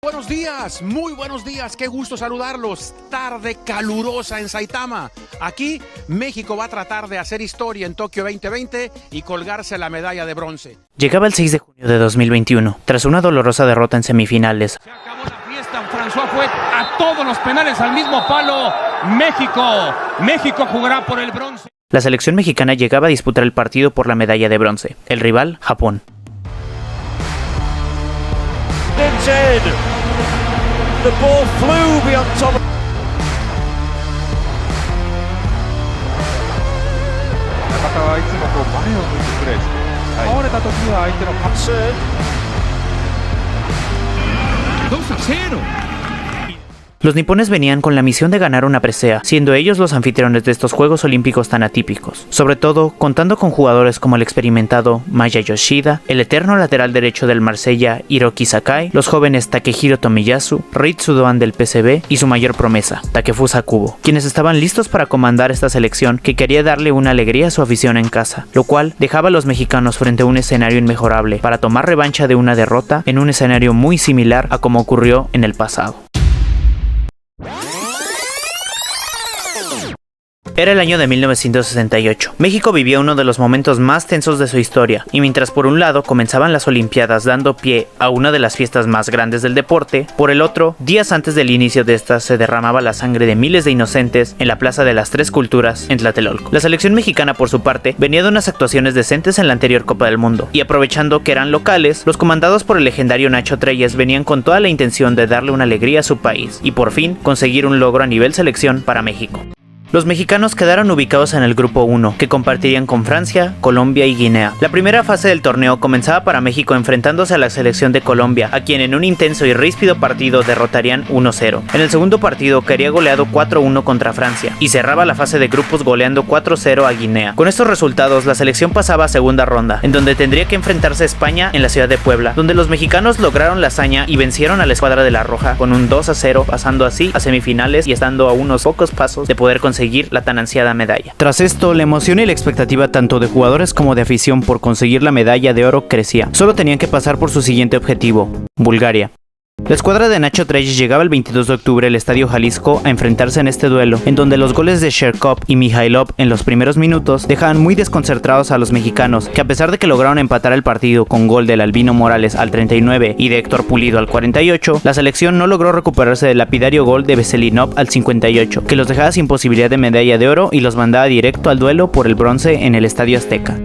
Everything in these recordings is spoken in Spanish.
Buenos días, muy buenos días, qué gusto saludarlos. Tarde calurosa en Saitama. Aquí México va a tratar de hacer historia en Tokio 2020 y colgarse la medalla de bronce. Llegaba el 6 de junio de 2021, tras una dolorosa derrota en semifinales. Se acabó la fiesta, François fue a todos los penales al mismo palo. México jugará por el bronce. La selección mexicana llegaba a disputar el partido por la medalla de bronce. El rival, Japón. The ball flew beyond top. Los nipones venían con la misión de ganar una presea, siendo ellos los anfitriones de estos Juegos Olímpicos tan atípicos, sobre todo contando con jugadores como el experimentado Maya Yoshida, el eterno lateral derecho del Marsella Hiroki Sakai, los jóvenes Takehiro Tomiyasu, Ritsu Doan del PSV y su mayor promesa, Takefusa Kubo, quienes estaban listos para comandar esta selección que quería darle una alegría a su afición en casa, lo cual dejaba a los mexicanos frente a un escenario inmejorable para tomar revancha de una derrota en un escenario muy similar a como ocurrió en el pasado. Era el año de 1968. México vivía uno de los momentos más tensos de su historia, y mientras por un lado comenzaban las Olimpiadas dando pie a una de las fiestas más grandes del deporte, por el otro, días antes del inicio de estas se derramaba la sangre de miles de inocentes en la Plaza de las Tres Culturas en Tlatelolco. La selección mexicana, por su parte, venía de unas actuaciones decentes en la anterior Copa del Mundo, y aprovechando que eran locales, los comandados por el legendario Nacho Treyes venían con toda la intención de darle una alegría a su país, y por fin conseguir un logro a nivel selección para México. Los mexicanos quedaron ubicados en el grupo 1, que compartirían con Francia, Colombia y Guinea. La primera fase del torneo comenzaba para México enfrentándose a la selección de Colombia, a quien en un intenso y ríspido partido derrotarían 1-0. En el segundo partido quedaría goleado 4-1 contra Francia, y cerraba la fase de grupos goleando 4-0 a Guinea. Con estos resultados, la selección pasaba a segunda ronda, en donde tendría que enfrentarse a España en la ciudad de Puebla, donde los mexicanos lograron la hazaña y vencieron a la escuadra de la Roja con un 2-0, pasando así a semifinales y estando a unos pocos pasos de poder conseguir la tan ansiada medalla. Tras esto, la emoción y la expectativa tanto de jugadores como de afición por conseguir la medalla de oro crecía. Solo tenían que pasar por su siguiente objetivo, Bulgaria. La escuadra de Nacho Treyes llegaba el 22 de octubre al Estadio Jalisco a enfrentarse en este duelo, en donde los goles de Sherkov y Mijailov en los primeros minutos dejaban muy desconcertados a los mexicanos, que a pesar de que lograron empatar el partido con gol del Albino Morales al 39 y de Héctor Pulido al 48, la selección no logró recuperarse del lapidario gol de Veselinov al 58, que los dejaba sin posibilidad de medalla de oro y los mandaba directo al duelo por el bronce en el Estadio Azteca.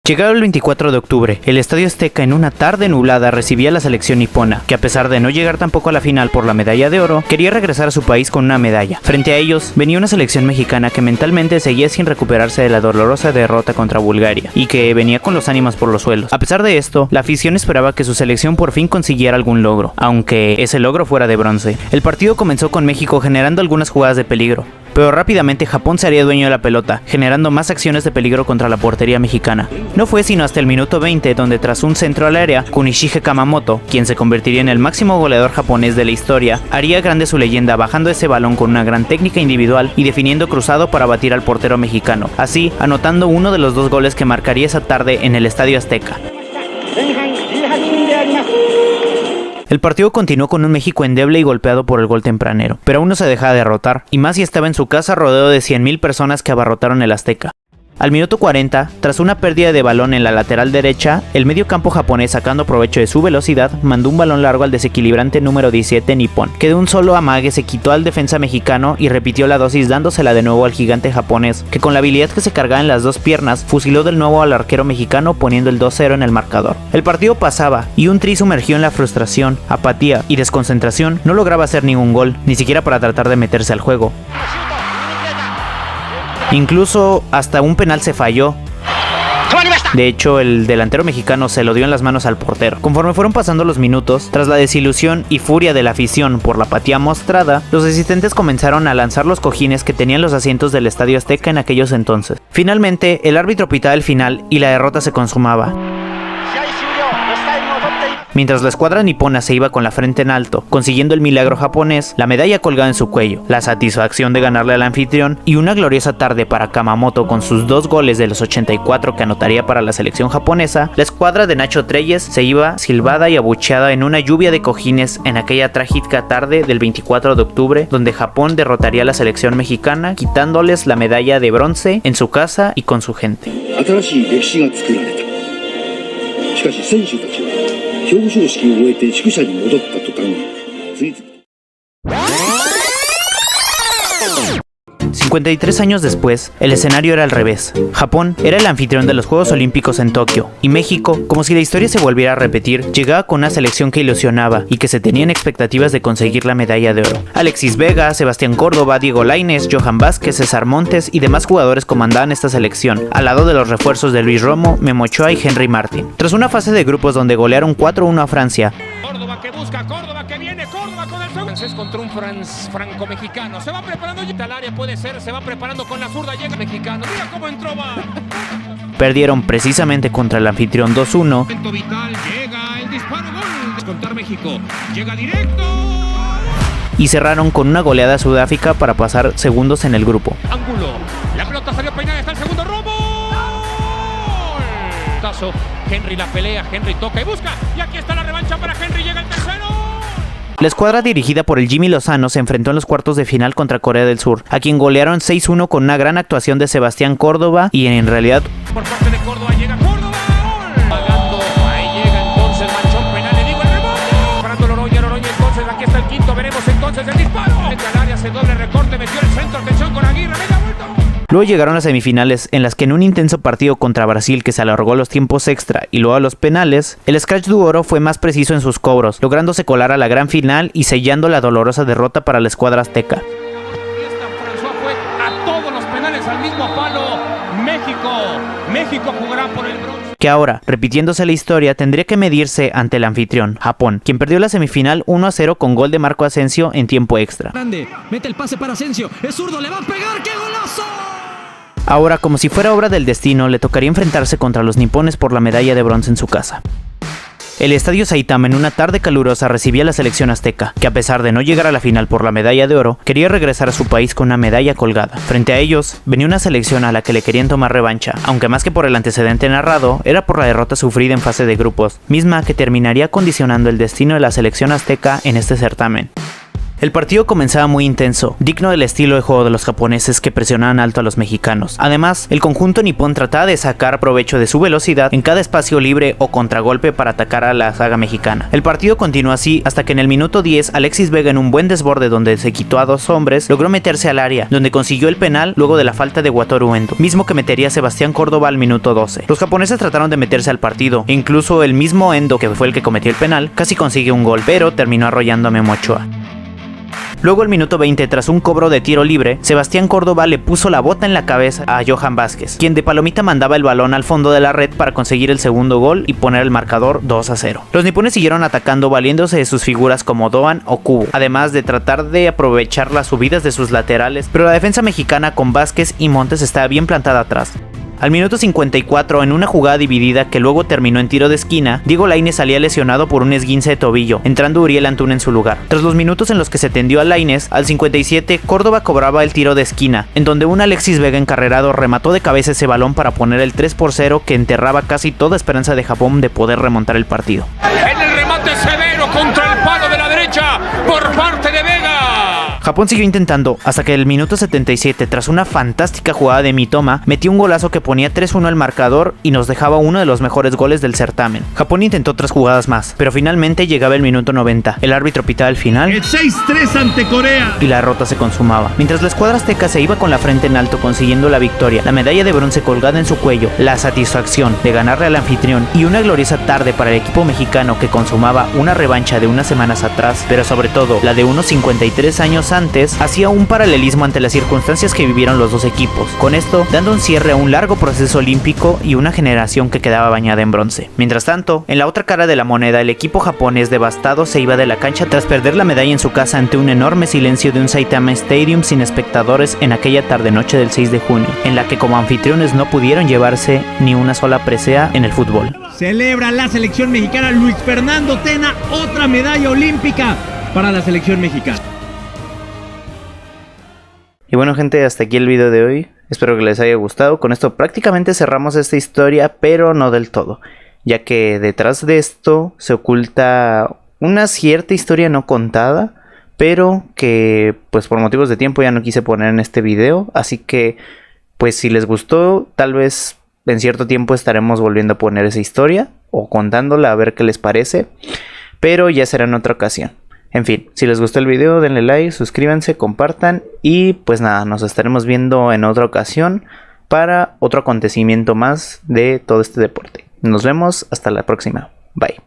Llegado el 24 de octubre, el Estadio Azteca en una tarde nublada recibía a la selección nipona, que a pesar de no llegar tampoco a la final por la medalla de oro, quería regresar a su país con una medalla. Frente a ellos, venía una selección mexicana que mentalmente seguía sin recuperarse de la dolorosa derrota contra Bulgaria, y que venía con los ánimos por los suelos. A pesar de esto, la afición esperaba que su selección por fin consiguiera algún logro, aunque ese logro fuera de bronce. El partido comenzó con México generando algunas jugadas de peligro, pero rápidamente Japón se haría dueño de la pelota, generando más acciones de peligro contra la portería mexicana. No fue sino hasta el minuto 20 donde tras un centro al área, Kunishige Kamamoto, quien se convertiría en el máximo goleador japonés de la historia, haría grande su leyenda bajando ese balón con una gran técnica individual y definiendo cruzado para batir al portero mexicano, así anotando uno de los dos goles que marcaría esa tarde en el Estadio Azteca. El partido continuó con un México endeble y golpeado por el gol tempranero, pero aún no se dejaba derrotar, y más si estaba en su casa rodeado de 100,000 personas que abarrotaron el Azteca. Al minuto 40, tras una pérdida de balón en la lateral derecha, el medio campo japonés, sacando provecho de su velocidad, mandó un balón largo al desequilibrante número 17 nipón, que de un solo amague se quitó al defensa mexicano y repitió la dosis dándosela de nuevo al gigante japonés, que con la habilidad que se cargaba en las dos piernas, fusiló de nuevo al arquero mexicano poniendo el 2-0 en el marcador. El partido pasaba, y un Tri sumergido en la frustración, apatía y desconcentración no lograba hacer ningún gol, ni siquiera para tratar de meterse al juego. Incluso hasta un penal se falló. De hecho, el delantero mexicano se lo dio en las manos al portero. Conforme fueron pasando los minutos, tras la desilusión y furia de la afición por la apatía mostrada, los asistentes comenzaron a lanzar los cojines que tenían los asientos del Estadio Azteca en aquellos entonces. Finalmente, el árbitro pitaba el final y la derrota se consumaba. Mientras la escuadra nipona se iba con la frente en alto, consiguiendo el milagro japonés, la medalla colgada en su cuello, la satisfacción de ganarle al anfitrión y una gloriosa tarde para Kamamoto con sus 2 goles de los 84 que anotaría para la selección japonesa, la escuadra de Nacho Treyes se iba silbada y abucheada en una lluvia de cojines en aquella trágica tarde del 24 de octubre, donde Japón derrotaría a la selección mexicana, quitándoles la medalla de bronce en su casa y con su gente. 53 años después, el escenario era al revés. Japón era el anfitrión de los Juegos Olímpicos en Tokio, y México, como si la historia se volviera a repetir, llegaba con una selección que ilusionaba y que se tenían expectativas de conseguir la medalla de oro. Alexis Vega, Sebastián Córdoba, Diego Lainez, Johan Vázquez, César Montes y demás jugadores comandaban esta selección, al lado de los refuerzos de Luis Romo, Memo Ochoa y Henry Martin. Tras una fase de grupos donde golearon 4-1 a Francia, Córdoba que busca, Córdoba que viene, Córdoba con el segundo. Contra un franco-mexicano. Se va preparando al área, puede ser, se va preparando con la zurda, llega mexicano. Mira cómo entró, va. perdieron precisamente contra el anfitrión 2-1. Vital, llega el disparo, gol. Descontar México, llega directo. Y cerraron con una goleada a Sudáfrica para pasar segundos en el grupo. Ángulo, la pelota salió peinada, está el segundo robo. Tazo, Henry la pelea, Henry toca y busca. Y aquí está la revancha para Henry, llega el tercero. La escuadra dirigida por el Jimmy Lozano se enfrentó en los cuartos de final contra Corea del Sur, a quien golearon 6-1 con una gran actuación de Sebastián Córdoba y en realidad... Por parte de Córdoba llega Córdoba. Pagando, ahí llega entonces Manchón penal, le digo el rebote. Parando Loroña entonces, aquí está el quinto, veremos entonces el disparo. Entra al área, hace doble recorte, metió el centro, atención con Aguirre, venga, vuelto. Luego llegaron las semifinales, en las que en un intenso partido contra Brasil que se alargó los tiempos extra y luego a los penales, el Scratch du Oro fue más preciso en sus cobros, lográndose colar a la gran final y sellando la dolorosa derrota para la escuadra azteca. François fue a todos los penales al mismo palo. México jugará por el bronce. Que ahora, repitiéndose la historia, tendría que medirse ante el anfitrión, Japón, quien perdió la semifinal 1-0 con gol de Marco Asensio en tiempo extra. Grande, mete el pase para Asensio, es zurdo, le va a pegar, ¡qué golazo! Ahora, como si fuera obra del destino, le tocaría enfrentarse contra los nipones por la medalla de bronce en su casa. El estadio Saitama en una tarde calurosa recibía a la selección azteca, que a pesar de no llegar a la final por la medalla de oro, quería regresar a su país con una medalla colgada. Frente a ellos, venía una selección a la que le querían tomar revancha, aunque más que por el antecedente narrado, era por la derrota sufrida en fase de grupos, misma que terminaría condicionando el destino de la selección azteca en este certamen. El partido comenzaba muy intenso, digno del estilo de juego de los japoneses que presionaban alto a los mexicanos. Además, el conjunto nipón trataba de sacar provecho de su velocidad en cada espacio libre o contragolpe para atacar a la saga mexicana. El partido continuó así hasta que en el minuto 10, Alexis Vega en un buen desborde donde se quitó a 2 hombres, logró meterse al área, donde consiguió el penal luego de la falta de Wataru Endo, mismo que metería a Sebastián Córdoba al minuto 12. Los japoneses trataron de meterse al partido, e incluso el mismo Endo, que fue el que cometió el penal, casi consiguió un gol, pero terminó arrollando a Memo Ochoa. Luego el minuto 20, tras un cobro de tiro libre, Sebastián Córdoba le puso la bota en la cabeza a Johan Vázquez, quien de palomita mandaba el balón al fondo de la red para conseguir el segundo gol y poner el marcador 2-0. Los nipones siguieron atacando valiéndose de sus figuras como Doan o Kubo, además de tratar de aprovechar las subidas de sus laterales, pero la defensa mexicana con Vázquez y Montes estaba bien plantada atrás. Al minuto 54, en una jugada dividida que luego terminó en tiro de esquina, Diego Lainez salía lesionado por un esguince de tobillo, entrando Uriel Antuna en su lugar. Tras los minutos en los que se tendió a Lainez, al 57, Córdoba cobraba el tiro de esquina, en donde un Alexis Vega encarrerado remató de cabeza ese balón para poner el 3-0 que enterraba casi toda esperanza de Japón de poder remontar el partido. En el remate severo contra el palo de la derecha por parte de Vega. Japón siguió intentando hasta que el minuto 77, tras una fantástica jugada de Mitoma, metió un golazo que ponía 3-1 al marcador y nos dejaba uno de los mejores goles del certamen. Japón intentó otras jugadas más, pero finalmente llegaba el minuto 90. El árbitro pitaba el final, el 6-3 ante Corea, y la derrota se consumaba. Mientras la escuadra azteca se iba con la frente en alto consiguiendo la victoria, la medalla de bronce colgada en su cuello, la satisfacción de ganarle al anfitrión y una gloriosa tarde para el equipo mexicano que consumaba una revancha de unas semanas atrás, pero sobre todo la de unos 53 años antes, hacía un paralelismo ante las circunstancias que vivieron los dos equipos, con esto dando un cierre a un largo proceso olímpico y una generación que quedaba bañada en bronce. Mientras tanto, en la otra cara de la moneda, el equipo japonés devastado se iba de la cancha tras perder la medalla en su casa ante un enorme silencio de un Saitama Stadium sin espectadores en aquella tarde-noche del 6 de junio, en la que como anfitriones no pudieron llevarse ni una sola presea en el fútbol. Celebra la selección mexicana. Luis Fernando Tena, otra medalla olímpica para la selección mexicana. Y bueno, gente, hasta aquí el video de hoy. Espero que les haya gustado. Con esto prácticamente cerramos esta historia, pero no del todo, ya que detrás de esto se oculta una cierta historia no contada, pero que pues por motivos de tiempo ya no quise poner en este video. Así que pues si les gustó, tal vez en cierto tiempo estaremos volviendo a poner esa historia o contándola a ver qué les parece, pero ya será en otra ocasión. En fin, si les gustó el video, denle like, suscríbanse, compartan y pues nada, nos estaremos viendo en otra ocasión para otro acontecimiento más de todo este deporte. Nos vemos hasta la próxima. Bye.